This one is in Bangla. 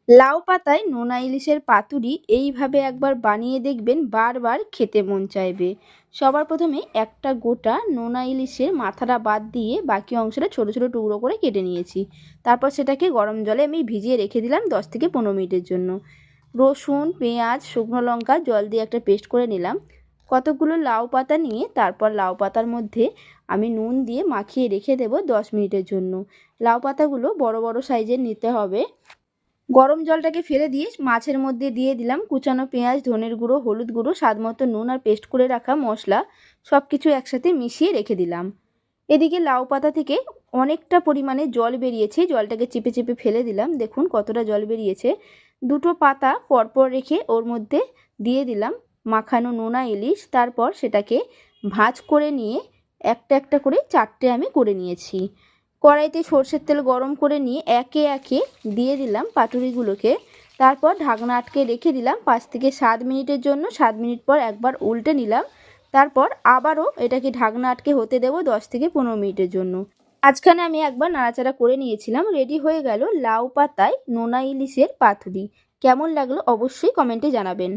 লাউ পাতায় নোনা ইলিশের পাতুরি এইভাবে একবার বানিয়ে দেখবেন, বারবার খেতে মন চাইবে। সবার প্রথমে একটা গোটা নোনা ইলিশের মাথাটা বাদ দিয়ে বাকি অংশটা ছোট ছোট টুকরো করে কেটে নিয়েছি। তারপর সেটাকে গরম জলে আমি ভিজিয়ে রেখে দিলাম 10 থেকে 15 মিনিটের জন্য। রসুন, পেঁয়াজ, শুকনো লঙ্কা জল দিয়ে একটা পেস্ট করে নিলাম। কতগুলো লাউ পাতা নিয়ে তারপর লাউ পাতার মধ্যে আমি নুন দিয়ে মাখিয়ে রেখে দেবো 10 মিনিটের জন্য। লাউ পাতাগুলো বড় বড় সাইজের নিতে হবে। গরম জলটাকে ফেলে দিয়ে মাছের মধ্যে দিয়ে দিলাম কুচানো পেঁয়াজ, ধনের গুঁড়ো, হলুদ গুঁড়ো, স্বাদমতো নুন আর পেস্ট করে রাখা মশলা। সব কিছু একসাথে মিশিয়ে রেখে দিলাম। এদিকে লাউ পাতা থেকে অনেকটা পরিমাণে জল বেরিয়েছে, জলটাকে চেপে চেপে ফেলে দিলাম। দেখুন কতটা জল বেরিয়েছে। দুটো পাতা পরপর রেখে ওর মধ্যে দিয়ে দিলাম মাখানো নোনা ইলিশ। তারপর সেটাকে ভাঁজ করে নিয়ে একটা একটা করে 4টে আমি করে নিয়েছি। কড়াইতে সর্ষের তেল গরম করে নিয়ে একে একে দিয়ে দিলাম পাতুরিগুলোকে। তারপর ঢাকনা আটকে রেখে দিলাম 5 থেকে 7 মিনিটের জন্য। 7 মিনিট পর একবার উল্টে নিলাম। তারপর আবারও এটাকে ঢাকনা আটকে হতে দেবো 10 থেকে 15 মিনিটের জন্য। মাঝখানে আমি একবার নাড়াচাড়া করে নিয়েছিলাম। রেডি হয়ে গেল লাউ পাতায় নোনা ইলিশের পাতুরি। কেমন লাগলো অবশ্যই কমেন্টে জানাবেন।